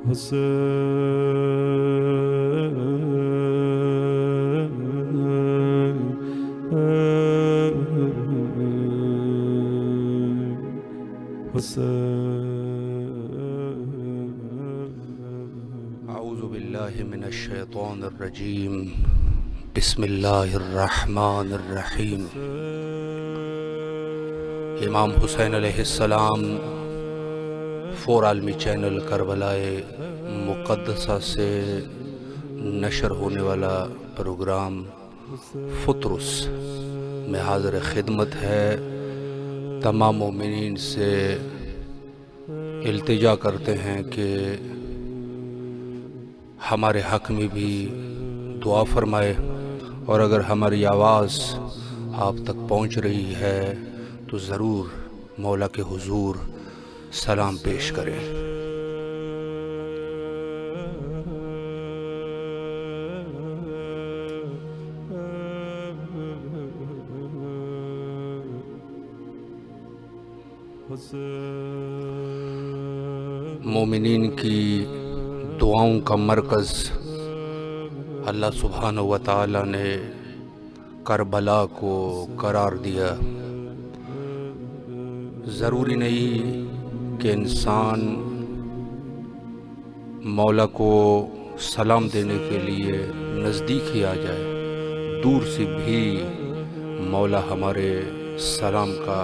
اعوذ باللہ من الشیطان الرجیم بسم اللہ الرحمن الرحیم۔ امام حسین علیہ السلام فور عالمی چینل کربلائے مقدسہ سے نشر ہونے والا پروگرام فطرس میں حاضر خدمت ہے۔ تمام مومنین سے التجا کرتے ہیں کہ ہمارے حق میں بھی دعا فرمائے، اور اگر ہماری آواز آپ تک پہنچ رہی ہے تو ضرور مولا کے حضور سلام پیش کریں۔ مومنین کی دعاؤں کا مرکز اللہ سبحانہ و تعالی نے کربلا کو قرار دیا۔ ضروری نہیں کہ انسان مولا کو سلام دینے کے لیے نزدیک ہی آ جائے، دور سے بھی مولا ہمارے سلام کا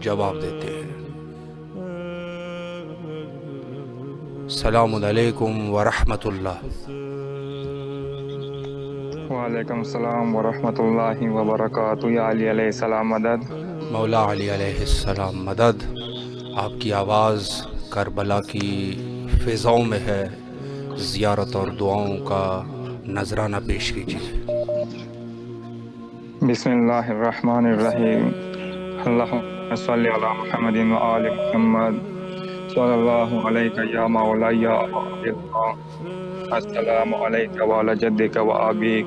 جواب دیتے ہیں۔ السلام علیکم ورحمۃ اللہ۔ وعلیکم السلام ورحمۃ اللہ وبرکاتہ۔ یا علی علیہ السلام مدد۔ مولا علی علیہ السلام مدد۔ آپ کی آواز کربلا کی فضاؤں میں ہے، زیارت اور دعاؤں کا نذرانہ پیش کیجیے۔ بسم اللہ الرحمن الرحیم۔ اللہم صلی علی محمد و آل محمد صلی اللہ علیہ یا مولائی یا عبد اللہ۔ السلام علیک وعلی جدک و ابیک،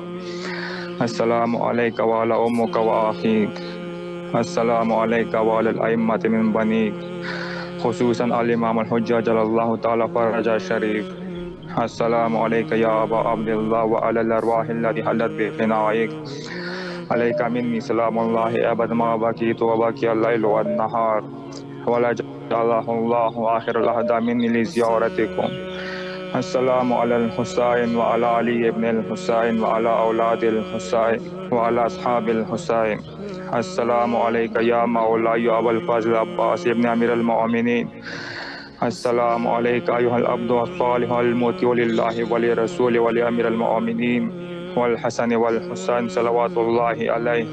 السلام علیک وعلی امک و اخیک، السلام علیک وعلی الائمۃ من بنیک، خصوصاً الامام الحجہ جل اللہ تعالی فرجہ شریف۔ السلام علیک یا ابا عبد اللہ وعلی الارواح التي حلت بفنائک، علیک منی سلام اللہ ابد ما بقیت و بقی اللیل والنہار، ولا جعلہ اللہ آخر العہد منی لزیارتکم۔ السلام علی الحسین وعلی علی ابن الحسین وعلی اولاد الحسین وعلی اصحاب الحسین۔ السلام علیک یا مولائی ابو الفضل عباس ابن امیر المؤمنین۔ السلام علیک ایھا العبد الصالح المطیع للہ ولرسول ولامیر المؤمنین والحسن والحسین صلوات اللہ علیہ،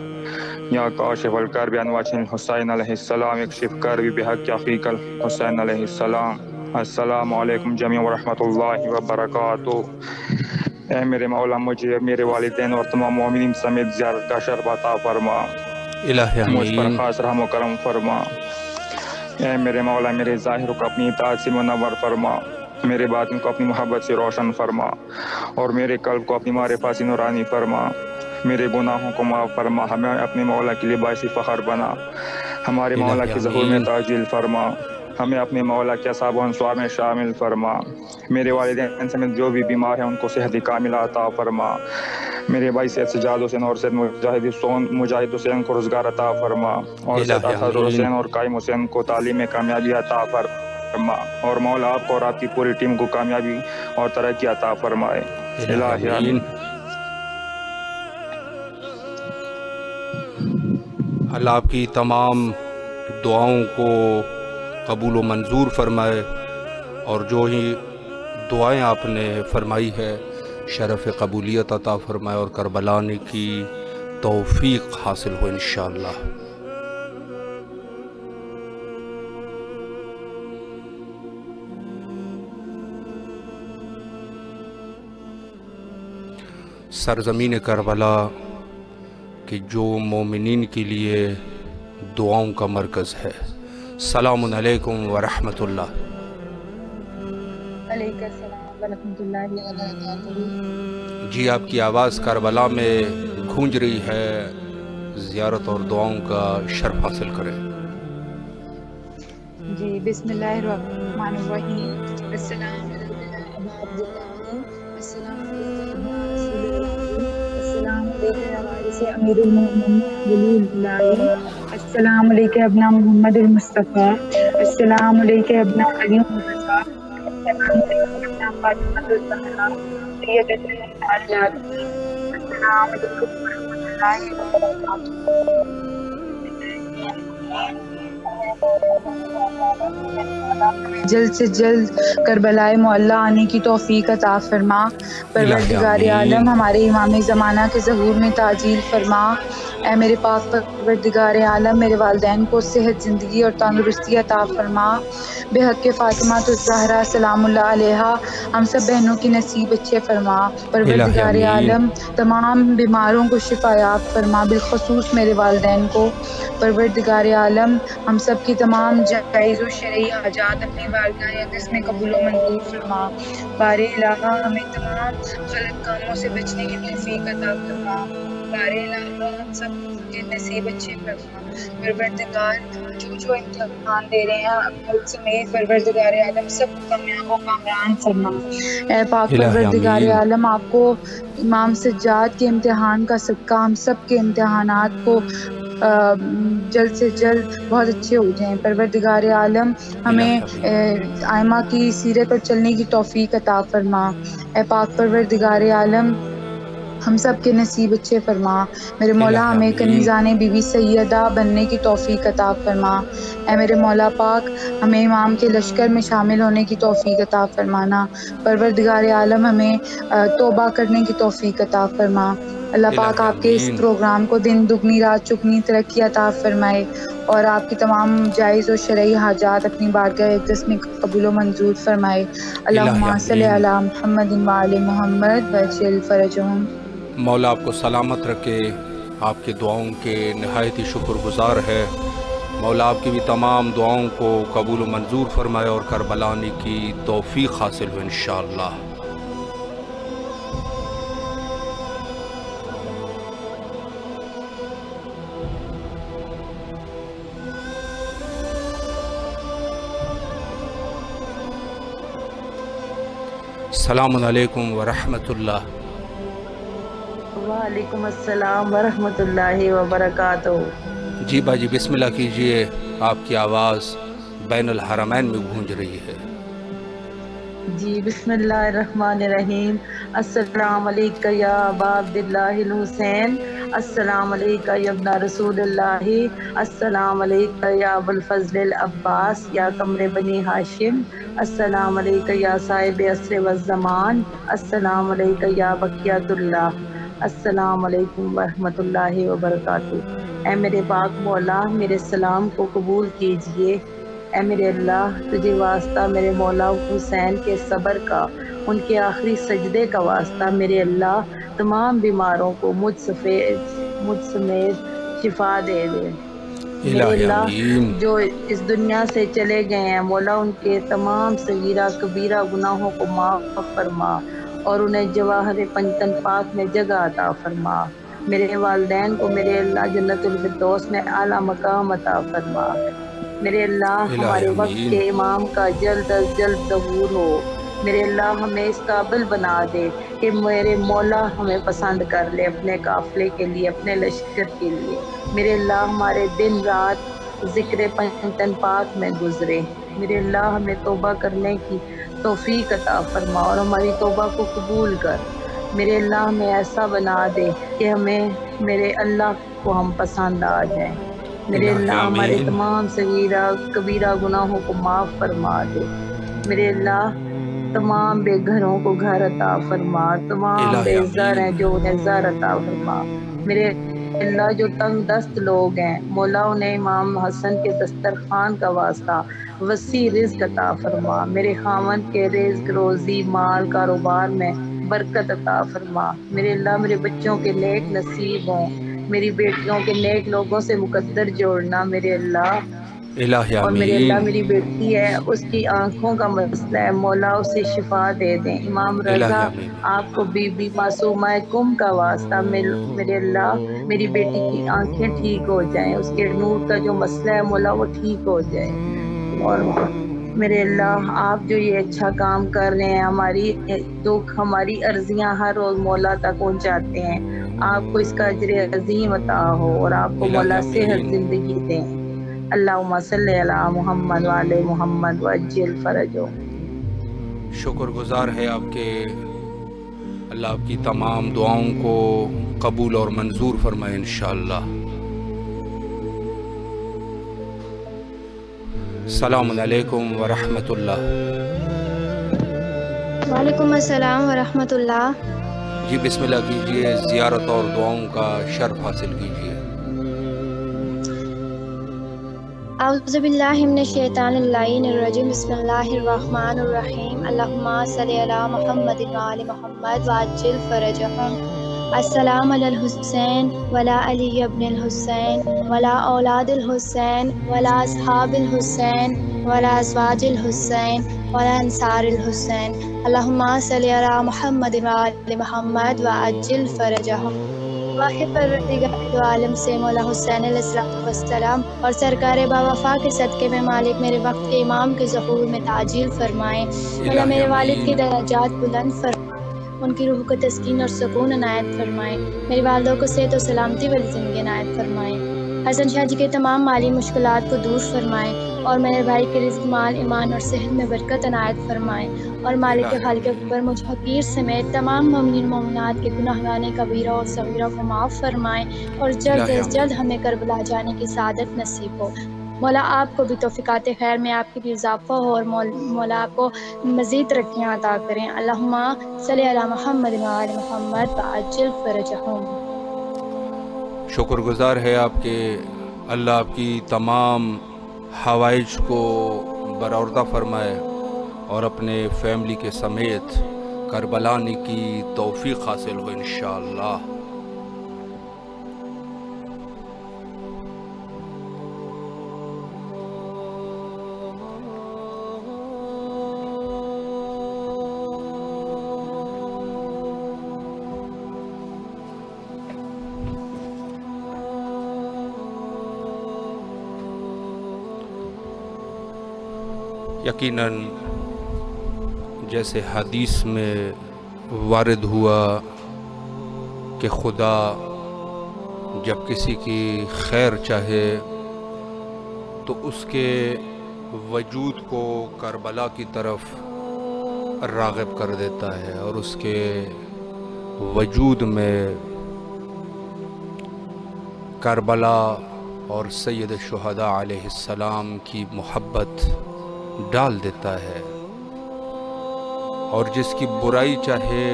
یا کاشف الکرب عن وجہ الحسین علیہ السلام اکشف کربی بحق اخیک الحسین علیہ السلام۔ السلام علیکم جمیع ورحمۃ اللہ وبرکاتہ۔ اے میرے مولا، مجھے میرے والدین اور تمام مومنین سمیت زیارت کا شرف عطا فرما، الہ مجھ پر امین۔ خاص رحم و کرم فرما۔ اے میرے مولا، میرے ظاہر کو اپنی اطاعت سے منور فرما، میرے باطن کو اپنی محبت سے روشن فرما، اور میرے قلب کو اپنی معرفت سے نورانی فرما۔ میرے گناہوں کو معاف فرما، ہمیں اپنے مولا کے لیے باعث فخر بنا، ہمارے مولا کے ظہور میں تعجیل فرما، ہمیں اپنے مولا کے اصحاب و انصار میں شامل فرما۔ میرے والدین سمیت جو بھی بیمار ہیں ان کو صحت کاملہ عطا فرما۔ میرے بھائی سید سجاد حسین اور سید مجاہد حسین کو روزگار عطا فرما، اور سید اطہر حسین اور قائم حسین کو تعلیم کامیابی عطا فرما، اور مولا آپ کو اور آپ کی پوری ٹیم کو کامیابی اور ترقی عطا فرمائے۔ الہ آمین۔ اللہ آپ کی تمام دعاؤں کو قبول و منظور فرمائے، اور جو ہی دعائیں آپ نے فرمائی ہے شرف قبولیت عطا فرمائے، اور کربلا آنے کی توفیق حاصل ہو انشاءاللہ۔ سرزمین کربلا کہ جو مومنین کے لیے دعاؤں کا مرکز ہے۔ السلام علیکم ورحمۃ اللہ۔ علیکم السلام ورحمۃ اللہ وبرکاتہ۔ جی، آپ کی آواز کربلا میں گونج رہی ہے، زیارت اور دعاؤں کا شرف حاصل کریں۔ جی، بسم اللہ الرحمن الرحیم۔ السلام علیکم السلام علیکم یا وارث امیر المومنین ولی اللہ، السلام علیکم ابنا محمد المصطفیٰ، السلام علیکم ابنا علی المرتضیٰ، السلام علیکم ابنا فاطمہ الزہرا سیدۃ النساء، السلام علیکم ورحمۃ اللہ وبرکاتہ۔ جلد سے جلد کربلائے معلیٰ آنے کی توفیق عطا فرما۔ پروردگار عالم ہمارے امام زمانہ کے ظہور میں تعجیل فرما۔ اے میرے پاک پروردگار عالم میرے والدین کو صحت، زندگی اور تندرستی عطا فرما۔ بے حق فاطمہ الزہرا سلام اللہ علیہا ہم سب بہنوں کی نصیب اچھے فرما۔ پروردگار عالم تمام بیماروں کو شفا یاب فرما، بالخصوص میرے والدین کو۔ پروردگار عالم ہم سب کی تمام جائز و شرعی حاجات اپنی بارگاہ اقدس میں قبول و منظور فرما۔ بار الہ ہمیں تمام غلط کاموں سے بچنے کی توفیق عطا فرما۔ بار الہ ہم سب کے نصیب اچھے فرما۔ پروردگار جو امتحان دے رہے ہیں ملک سمیت پروردگار عالم سب کامیاب و کامران فرما۔ اے پاک پروردگار عالم آپ کو امام سجاد کے امتحان کا صدقہ ہم سب کے امتحانات کو جلد سے جلد بہت اچھے ہو جائیں۔ پروردگار عالم ہمیں آئمہ کی سیرت پر چلنے کی توفیق عطا فرما۔ اے پاک پروردگار عالم ہم سب کے نصیب اچھے فرما۔ میرے مولا ہمیں کنیزان بی بی سیدہ بننے کی توفیق عطا فرما۔ اے میرے مولا پاک ہمیں امام کے لشکر میں شامل ہونے کی توفیق عطا فرمانا۔ پروردگار عالم ہمیں توبہ کرنے کی توفیق عطا فرما۔ اللہ پاک آپ کے اس پروگرام کو دن دگنی رات چگنی ترقی عطا فرمائے اور آپ کی تمام جائز و شرعی حاجات اپنی بارگاہ اقدس میں قبول و منظور فرمائے۔ اللہم صلی علی محمد و آل محمد وعجل فرجہم۔ مولا آپ کو سلامت رکھے، آپ کے دعاؤں کے نہایت ہی شکر گزار ہے۔ مولا آپ کی بھی تمام دعاؤں کو قبول و منظور فرمائے اور کربلا آنے کی توفیق حاصل ہو انشاءاللہ۔ السلام علیکم ورحمۃ اللہ۔ وعلیکم السلام ورحمۃ اللہ وبرکاتہ۔ جی باجی بسم اللہ کیجئے، آپ کی آواز بین الحرمین میں گونج رہی ہے۔ جی بسم اللہ الرحمن الرحیم۔ السلام علیکہ یا ابا عبداللہ الحسین، السلام علیکہ یا ابن رسول اللہ، السلام علیکہ یا ابو الفضل العباس یا قمر بنی ہاشم، السلام علیکہ یا صاحب عصر والزمان، السلام علیکہ یا بقیت اللہ، السلام علیکم ورحمۃ اللہ وبرکاتہ۔ اے میرے پاک مولا میرے سلام کو قبول کیجئے۔ اے میرے اللہ تجھے واسطہ میرے مولا حسین کے صبر کا، ان کے آخری سجدے کا واسطہ میرے اللہ تمام بیماروں کو مجھ سمیت شفا دے دے۔ میرے اللہ جو اس دنیا سے چلے گئے ہیں مولا ان کے تمام صغیرہ کبیرہ گناہوں کو معاف فرما اور انہیں جواہر پنجتن پاک میں جگہ عطا فرما۔ میرے والدین کو میرے اللہ جنت الفردوس میں اعلیٰ مقام عطا فرما۔ میرے اللہ ہمارے وقت کے امام کا جلد از جلد ظہور ہو۔ میرے اللہ ہمیں اس قابل بنا دے کہ میرے مولا ہمیں پسند کر لے اپنے قافلے کے لیے، اپنے لشکر کے لیے۔ میرے اللہ ہمارے دن رات ذکر پنجتن پاک میں گزرے۔ میرے اللہ ہمیں توبہ کرنے کی توفیق عطا فرما اور ہماری توبہ کو قبول کر۔ میرے اللہ ہمیں ایسا بنا دے کہ ہمیں میرے اللہ کو ہم پسند آ جائیں۔ میرے اللہ ہمارے تمام صغیرہ کبیرہ گناہوں کو معاف فرما دے۔ میرے اللہ تمام بے گھروں کو گھر عطا فرما، تمام بے زر ہیں جو انہیں زر عطا فرما۔ میرے اللہ جو تنگ دست لوگ ہیں مولا انہیں امام حسن کے دسترخوان کا واسطہ وسیع رزق عطا فرما۔ میرے خاوند کے رزق، روزی، مال، کاروبار میں برکت عطا فرما۔ میرے اللہ میرے بچوں کے نیک نصیب ہوں، میری بیٹیوں کے نیک لوگوں سے مقدر جوڑنا میرے اللہ۔ اور میرے اللہ میری بیٹی ہے اس کی آنکھوں کا مسئلہ ہے مولا اسے شفا دے دیں۔ امام رضا آپ کو بی بی معصومہ کم کا واسطہ میرے اللہ میری بیٹی کی آنکھیں ٹھیک ہو جائیں، اس کے نور کا جو مسئلہ ہے مولا وہ ٹھیک ہو جائے۔ اور میرے اللہ آپ جو یہ اچھا کام کر رہے ہیں، ہماری دکھ ہماری عرضیاں ہر روز مولا تک پہنچاتے ہیں، آپ کو اس کا اجر عظیم عطا ہو اور آپ کو مولا صحت زندگی دیں۔ اللہم صلی علی محمد وعلی محمد وعجل فرجو۔ شکر گزار ہے آپ کے، اللہ آپ کی تمام دعاؤں کو قبول اور منظور فرمائے انشاءاللہ۔ السلام علیکم ورحمۃ اللہ۔ وعلیکم السلام ورحمۃ اللہ۔ جی بسم اللہ کیجئے، زیارت اور دعاؤں کا شرف حاصل کیجئے۔ اعوذ باللہ من الشیطان اللعین الرجیم، بسم اللہ الرحمن الرحیم، اللہم صلی علی محمد وعلی محمد وعجل فرجہم۔ السلام علی الحسین ولا علی ابن الحسین ولا اولاد الحسین ولا اصحاب الحسین ولا ازواج الحسین ولا انصار الحسین، اللہم صلی علی محمد وعلی محمد وعجل فرجہم۔ واحد پروردگار دو عالم سے مولا حسین علیہ السلام اور سرکار باوفا کے صدقے میں مالک میرے وقت کے امام کے ظہور میں تعجیل فرمائیں۔ مولا میرے والد کی درجات بلند فرمائیں، ان کی روح کو تسکین اور سکون عنایت فرمائیں، میری والدوں کو صحت و سلامتی والی زندگی عنایت فرمائیں، حسن شاہ جی کے تمام مالی مشکلات کو دور فرمائیں اور میرے بھائی کے رزق، مال، ایمان اور صحت میں برکت عنایت فرمائیں، اور مالک خالق اکبر مجھ حقیر سمیت تمام مومنین مومنات کے گناہگار کبیرہ اور صغیرہ کو معاف فرمائیں، اور جلد از جلد ہمیں کربلا جانے کی سعادت نصیب ہو۔ مولا آپ کو بھی توفیقات خیر میں آپ کی بھی اضافہ ہو، اور مولا آپ کو مزید ترقیاں عطا کریں۔ اللہم صلی علی محمد وعلی محمد وعجل فرجہم۔ شکر گزار ہے آپ کے، اللہ آپ کی تمام حوائج کو برآوردہ فرمائے اور اپنے فیملی کے سمیت کربلا آنے کی توفیق حاصل ہو انشاءاللہ۔ یقیناً جیسے حدیث میں وارد ہوا کہ خدا جب کسی کی خیر چاہے تو اس کے وجود کو کربلا کی طرف راغب کر دیتا ہے، اور اس کے وجود میں کربلا اور سید الشہداء علیہ السلام کی محبت ڈال دیتا ہے، اور جس کی برائی چاہے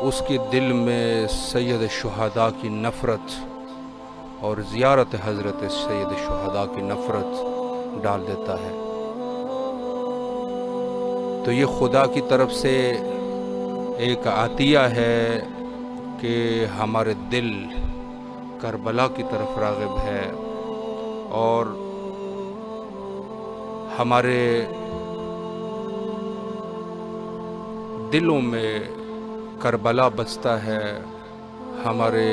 اس کے دل میں سید الشہداء کی نفرت اور زیارت حضرت سید الشہداء کی نفرت ڈال دیتا ہے۔ تو یہ خدا کی طرف سے ایک عطیہ ہے کہ ہمارے دل کربلا کی طرف راغب ہے، اور ہمارے دلوں میں کربلا بستا ہے، ہمارے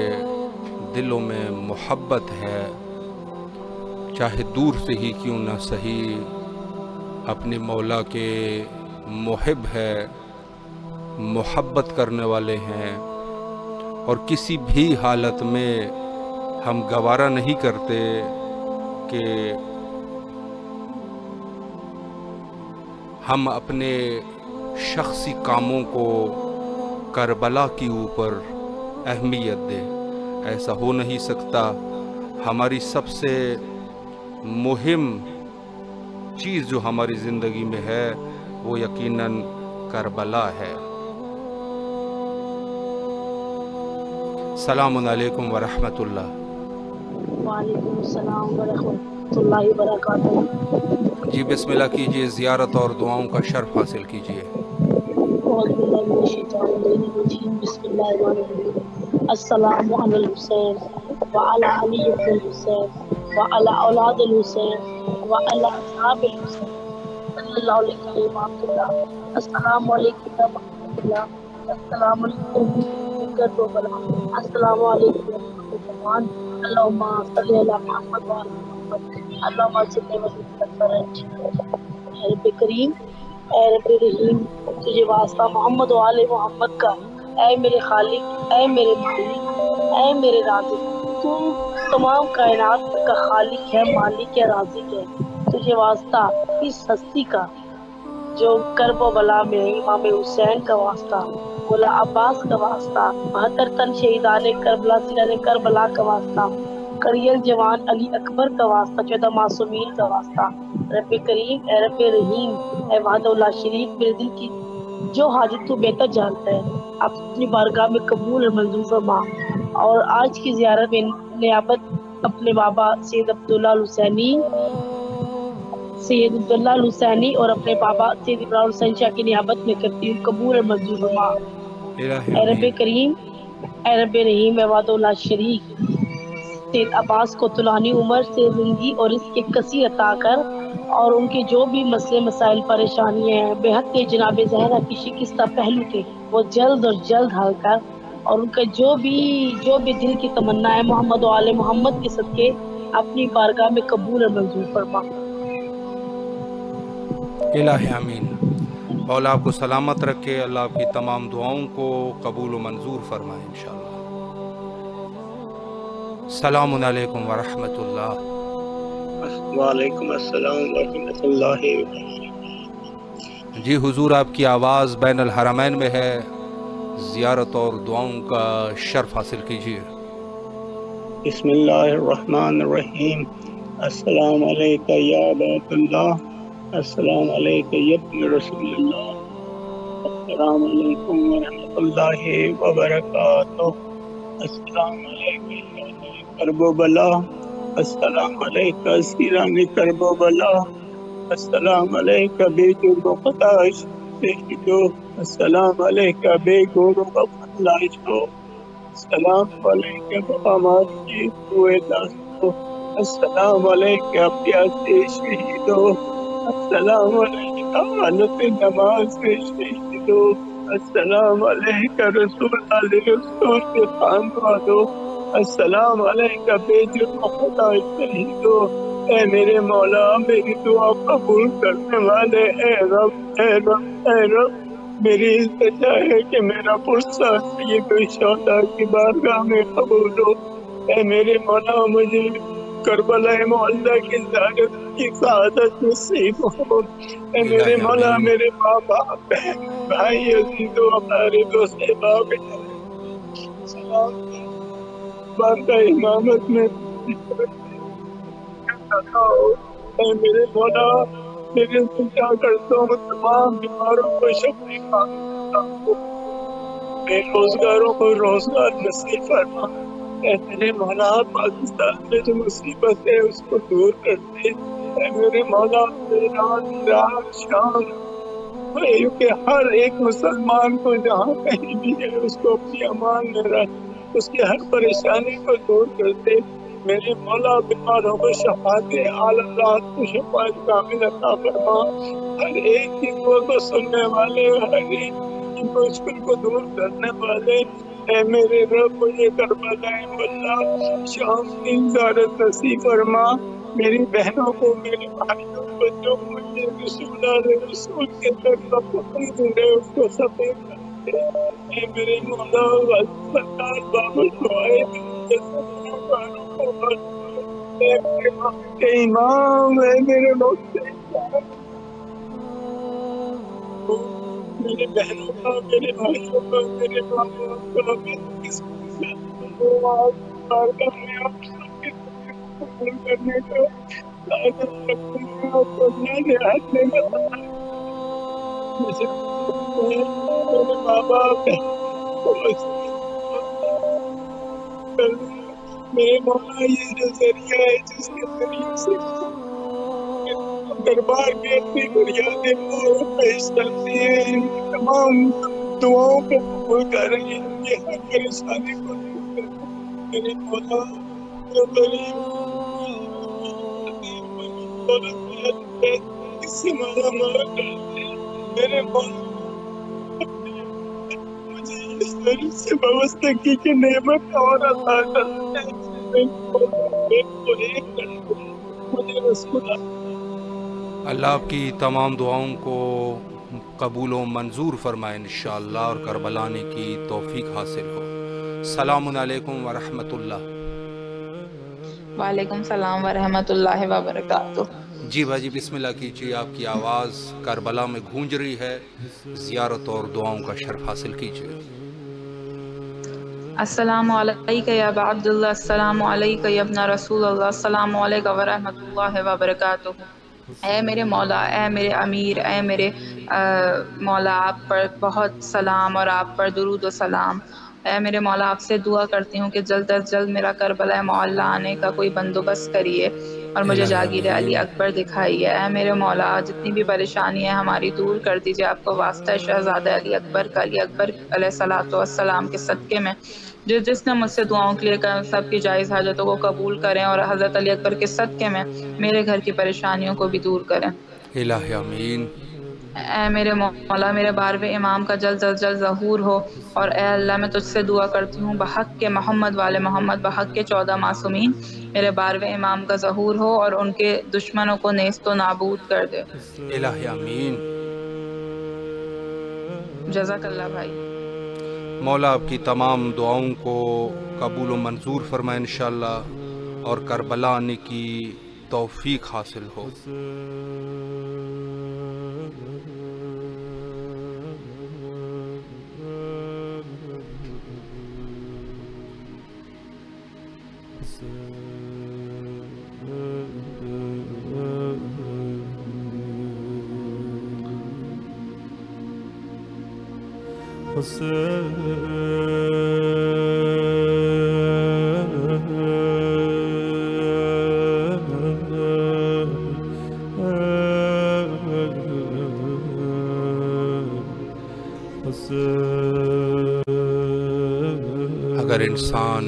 دلوں میں محبت ہے، چاہے دور سے ہی کیوں نہ صحیح اپنے مولا کے محب ہے، محبت کرنے والے ہیں، اور کسی بھی حالت میں ہم گوارا نہیں کرتے کہ ہم اپنے شخصی کاموں کو کربلا کی اوپر اہمیت دیں۔ ایسا ہو نہیں سکتا۔ ہماری سب سے مہم چیز جو ہماری زندگی میں ہے وہ یقیناً کربلا ہے۔ السلام علیکم ورحمۃ اللہ۔ وعلیکم السلام ورحمۃ اللہ وبرکاتہ۔ جی بسم اللہ کیجئے، زیارت اور دعاؤں کا شرف حاصل کیجئے۔ بسم اللہ الرحمن الرحیم۔ السلام علی الحسین وعلی علی ابن الحسین وعلی اولاد الحسین وعلی اصحاب الحسین صلی اللہ علیہ وسلم۔ السلام علیکم ورحمۃ اللہ، السلام علیکم السلام علیکم، اللہم صلی علی محمد وعلی محمد اللہم صلی وسلم اے رب کریم، اے رب رحیم، تجھے واسطہ محمد و آل محمد کا، اے میرے خالق، اے میرے مالک، اے میرے رازق، تو تمام کائنات کا خالق ہے، مالک ہے، رازق ہے، تجھے واسطہ اس ہستی کا جو کرب و بلا میں امام حسین کا واسطہ، مولا عباس کا واسطہ، 72 تن شہیدان کربلا سیران کربلا کا واسطہ، کریل جوان علی اکبر کا واسطہ، 14 معصومین کا واسطہ، رب کریم، اے رب رحیم، اے وحدہ لا شریک، میرے دل کی جو حاجت تو بہتر جانتا ہے اپنی بارگاہ میں قبول اور منظور فرما۔ اور آج کی زیارت میں نیابت اپنے بابا سید عبداللہ الحسینی، سید عبداللہ الحسینی اور اپنے بابا سید ابراہیم حسین شاہ کی نیابت میں کرتی ہوں، قبول اور منظور فرما۔ اے رب کریم، اے رب رحیم، اے وحدہ لا شریک، سید عباس کو طولانی عمر سے زندگی اور اس کے کثیر عطا کر، اور ان کے جو بھی مسئلے مسائل پریشانیاں ہیں بے حد کے جناب زہرا کی شکستہ پہلو کے وہ جلد اور جلد حل کر، اور ان کا جو بھی دل کی تمنا ہے محمد و آل محمد کے صدقے اپنی بارگاہ میں قبول اور منظور فرما۔ الہ آمین۔ مولا آپ کو سلامت رکھے، اللہ آپ کی تمام دعاؤں کو قبول و منظور فرمائے انشاءاللہ۔ السلام علیکم ورحمۃ اللہ۔ وعلیکم السلام ورحمۃ اللہ۔ جی حضور، آپ کی آواز بین الحرمین میں ہے، زیارت اور دعاؤں کا شرف حاصل کیجیے۔ بسم اللہ الرحمن الرحیم۔ السلام علیکم یا بیت اللہ، السلام علیکم یا ابن رسول اللہ، السلام علیکم ورحمۃ اللہ وبرکاتہ، السلام علیکم یا کرب و بلا، السلام علیکم سیران کرب و بلا، السلام علیکم بے جرم و خطا شہیدو، السلام علیکم بے گورو و فتلاشو، السلام علیکم مقامات کی ہوئے داستو، السلام علیکم پیاسے شہیدو، السلام علیکم حالت نماز میں شہیدو، السلام علیکم رسول علیہ رسول کے خاندانو، السلام علیکم بے جرم خدا شہیدو۔ اے میرے مولا، میری دعا قبول کرنے والے، اے رب اے رب اے رب، میری التجا ہے کہ میرا پرسہ سید الشہداء کی بارگاہ میں قبول ہو۔ اے میرے مولا، مجھے کربلا معلیٰ کی زیارت کی سعادت نصیب ہو۔ اے میرے مولا، میرے ماں باپ، بہن بھائی، عزیزوں، اقارب و احباب سلام بارگاہ امامت میں اے میرے مولا، میرے التجا کرتا ہوں تمام بیماروں کو شفا فرما، بے روزگاروں کو روزگار نصیب فرما۔ اے میرے مولا، پاکستان میں جو مصیبت ہے اس کو دور کر دے۔ اے میرے مولا، رات شام کہ ہر ایک مسلمان کو جہاں کہیں بھی ہے اس کو اپنی امان میں رکھ، اس کی ہر پریشانی کو دور کر دے۔ میرے مولا، بیماروں کو شفا دے، اعلیٰ رات کو شفا کامل عطا فرما۔ ہر ایک کی دعا کو سننے والے، ہر ایک کی مشکل کو دور کرنے والے، اے میرے رب، مجھے کربلا معلیٰ شام کی زیارت نصیب فرما۔ میری بہنوں کو، میرے بھائیوں کو، جو مجھے رسول اللہ رسول کے در کا پکڑ دے اس کو سفید کر دے۔ اے میرے مولا، سرکار بابا دعائے امام، اے میرے وقت میرے بہنوں کا، میرے بھائیوں کا، میرے ماں باپ کا، میرے کرنے کا میرے ماں باپ میرے مولا، یہ جو ذریعہ ہے جس کے ذریعے سے دربار میں اپنی بنیادیں پیش کرتی ہیں، ان تمام دعاؤں کو قبول کر رہی ہیں، ان کی ہر پریشانی کو دور کر میرے مولا، اس سے مالا مالا کرتے ہیں میرے مولا، مجھے اس طرح سے وابستگی کی نعمت اور عطا کرتے ہیں، مجھے رسول اللہ آپ کی تمام دعاؤں کو قبول و منظور فرمائے انشاءاللہ اور کربلا آنے کی توفیق حاصل ہو۔ السلام علیکم ورحمۃ اللہ۔ وعلیکم السلام ورحمۃ اللہ وبرکاتہ۔ جی بھاجی بسم اللہ کیجیے، آپ کی آواز کربلا میں گونج رہی ہے، زیارت اور دعاؤں کا شرف حاصل کیجیے۔ السلام علیکہ یا ابا عبداللہ، السلام علیکہ یا ابن رسول اللہ، السلام علیکم ورحمۃ اللہ وبرکاتہ۔ اے میرے مولا، اے میرے امیر، اے میرے مولا، آپ پر بہت سلام اور آپ پر درود و سلام۔ اے میرے مولا، آپ سے دعا کرتی ہوں کہ جلد از جلد میرا کربلا معلی آنے کا کوئی بندوبست کریے اور مجھے جاگیر علی اکبر دکھائیے۔ اے میرے مولا، جتنی بھی پریشانی ہے ہماری دور کر دیجیے، آپ کو واسطہ ہے شہزادہ علی اکبر کا، علی اکبر علیہ الصلوۃ والسلام کے صدقے میں جس نے مجھ سے دعاؤں کے لیے کہا، سب کی جائز حاجتوں کو قبول کریں اور حضرت علی اکبر کے صدقے میں میرے گھر کی پریشانیوں کو بھی دور کریں۔ الہ آمین۔ اے میرے مولا، میرے 12ویں امام کا جلد از جلد ظہور ہو، اور اے اللہ میں تجھ سے دعا کرتی ہوں بحق کے محمد والے محمد، بحق کے 14 معصومین، میرے 12ویں امام کا ظہور ہو اور ان کے دشمنوں کو نیست و نابود کر دے۔ الہ آمین۔ جزاک اللہ بھائی۔ مولا آپ کی تمام دعاؤں کو قبول و منظور فرمائے انشاءاللہ اور کربلا آنے کی توفیق حاصل ہو۔ اگر انسان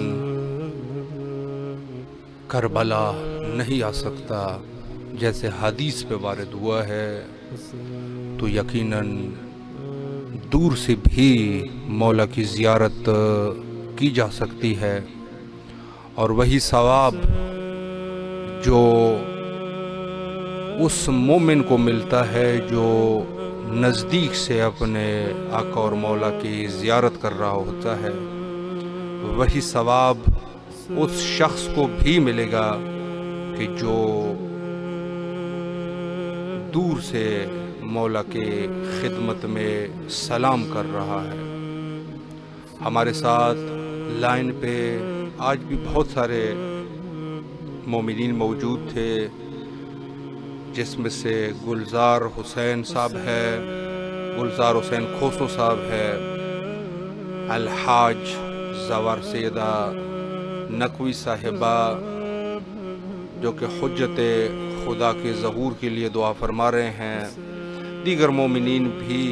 کربلا نہیں آ سکتا جیسے حدیث پہ وارد ہوا ہے، تو یقیناً دور سے بھی مولا کی زیارت کی جا سکتی ہے، اور وہی ثواب جو اس مومن کو ملتا ہے جو نزدیک سے اپنے آقا اور مولا کی زیارت کر رہا ہوتا ہے، وہی ثواب اس شخص کو بھی ملے گا کہ جو دور سے مولا کے خدمت میں سلام کر رہا ہے۔ ہمارے ساتھ لائن پہ آج بھی بہت سارے مومنین موجود تھے، جس میں سے گلزار حسین صاحب ہے، گلزار حسین کھوسو صاحب ہے، الحاج زوار سیدہ نقوی صاحبہ جو کہ حجت خدا کے ظہور کے لیے دعا فرما رہے ہیں، دیگر مومنین بھی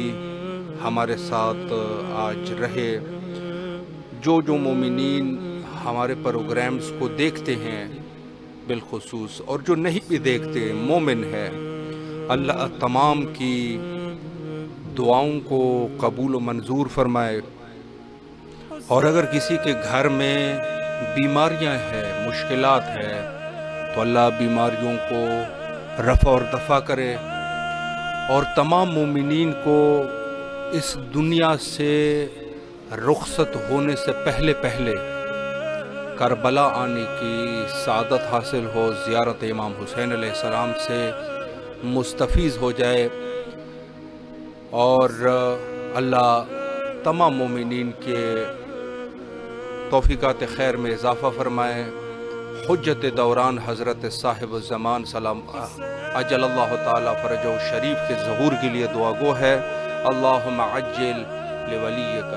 ہمارے ساتھ آج رہے۔ جو مومنین ہمارے پروگرامز کو دیکھتے ہیں بالخصوص، اور جو نہیں بھی دیکھتے مومن ہے، اللہ تمام کی دعاؤں کو قبول و منظور فرمائے۔ اور اگر کسی کے گھر میں بیماریاں ہیں، مشکلات ہیں، تو اللہ بیماریوں کو رفع اور دفع کرے، اور تمام مومنین کو اس دنیا سے رخصت ہونے سے پہلے کربلا آنے کی سعادت حاصل ہو، زیارت امام حسین علیہ السلام سے مستفیض ہو جائے، اور اللہ تمام مومنین کے توفیقات خیر میں اضافہ فرمائے۔ حجت دوران حضرت صاحب الزمان سلام اجل اللہ تعالی فرجہ شریف کے ظہور کے لیے دعا گو ہے۔ اللہم عجل لولیک